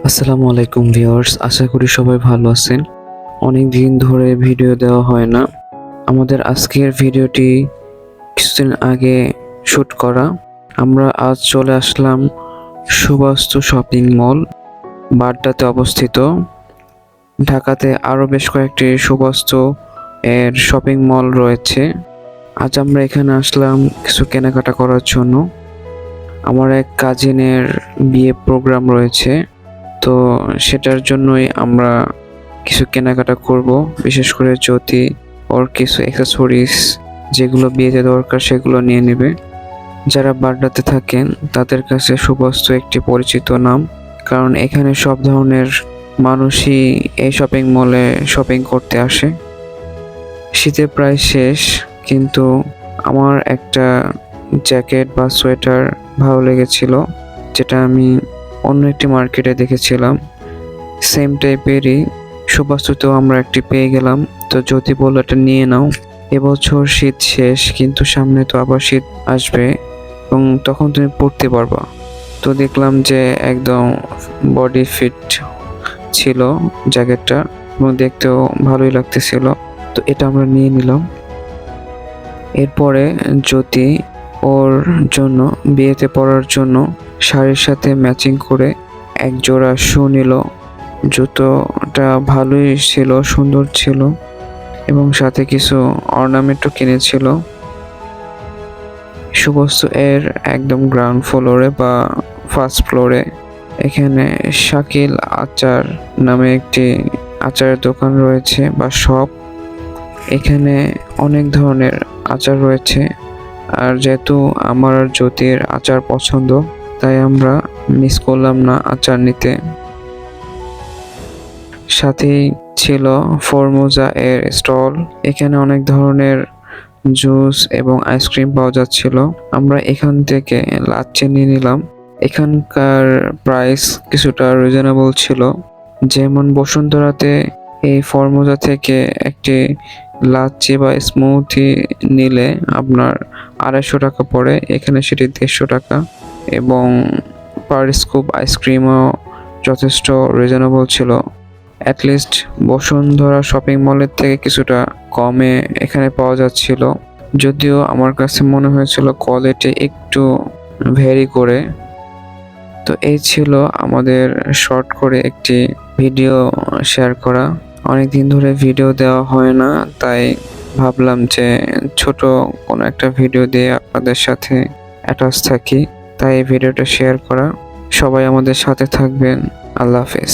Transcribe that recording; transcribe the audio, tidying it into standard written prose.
আসসালামু আলাইকুম ভিউয়ার্স, আশা করি সবাই ভালো আছেন। অনেক দিন ধরে ভিডিও দেওয়া হয় না। আমাদের আজকের ভিডিওটি কিছুদিন আগে শুট করা। আমরা আজ চলে আসলাম সুবাস্তু শপিং মল, বাড্ডাতে অবস্থিত। ঢাকাতে আরও বেশ কয়েকটি সুবাস্তু এর শপিং মল রয়েছে। আজ আমরা এখানে আসলাম কিছু কেনাকাটা করার জন্য। আমার এক কাজিনের বিয়ে প্রোগ্রাম রয়েছে, তো সেটার জন্যই আমরা কিছু কেনাকাটা করব। বিশেষ করে জ্যোতি ওর কিছু অ্যাক্সেসরিজ যেগুলো বিয়েতে দরকার সেগুলো নিয়ে নেবে। যারা বাড্ডাতে থাকেন তাদের কাছে সুবাস্তু একটি পরিচিত নাম, কারণ এখানে সব ধরনের মানুষই এই শপিং মলে শপিং করতে আসে। শীতে প্রায় শেষ, কিন্তু আমার একটা জ্যাকেট বা সোয়েটার ভালো লেগেছিল, যেটা আমি অন্য একটি মার্কেটে দেখেছিলাম। সেম টাইপেরই সুবাস্তুতেও আমরা একটি পেয়ে গেলাম। তো যদি বললো এটা নিয়ে নাও, এবছর শীত শেষ, কিন্তু সামনে তো আবার শীত আসবে এবং তখন তুমি পরতে পারবা। তো দেখলাম যে একদম বডি ফিট ছিল জ্যাকেটটা এবং দেখতেও ভালোই লাগতেছিল, তো এটা আমরা নিয়ে নিলাম। এরপরে জ্যোতি ওর জন্য বিয়েতে পরার জন্য শাড়ির সাথে ম্যাচিং করে এক জোড়া শু নিল। জুতোটা ভালোই ছিল, সুন্দর ছিল এবং সাথে কিছু অর্নামেন্টও কিনেছিল। সুবস্তু এর একদম গ্রাউন্ড ফ্লোরে বা ফার্স্ট ফ্লোরে এখানে শাকিল আচার নামে একটি আচারের দোকান রয়েছে বা শপ। এখানে অনেক ধরনের আচার রয়েছে, আর যেহেতু আমার আর জ্যোতির আচার পছন্দ, তাই আমরা মিস করলাম না আচার নিতে। সাথেই ছিল ফরমোজা এর স্টল। এখানে অনেক ধরনের জুস এবং আইসক্রিম পাওয়া যাচ্ছিল। আমরা এখান থেকে লাচ্ছি নিয়ে নিলাম। এখানকার প্রাইস কিছুটা রিজনেবল ছিল। যেমন বসুন্ধরাতে এই ফরমোজা থেকে একটি লাচ্ছি বা স্মুথি নিলে আপনার 250 টাকা পড়ে, এখানে সেটি 150 টাকা। এবং পার স্কুপ আইসক্রিমও যথেষ্ট রিজনেবল ছিল। অ্যাটলিস্ট বসুন্ধরা শপিং মলের থেকে কিছুটা কমে এখানে পাওয়া যাচ্ছিল। যদিও আমার কাছে মনে হয়েছিল কোয়ালিটি একটু ভ্যারি করে। তো এই ছিল আমাদের শর্ট করে একটি ভিডিও শেয়ার করা। অনেক দিন ধরে ভিডিও দেওয়া হয় না, তাই ভাবলাম যে ছোট কোনো একটা ভিডিও দিয়ে আপনাদের সাথে অ্যাটাচ থাকি, তাই এই ভিডিওটা শেয়ার করা। সবাই আমাদের সাথে থাকবেন। আল্লাহ হাফেজ।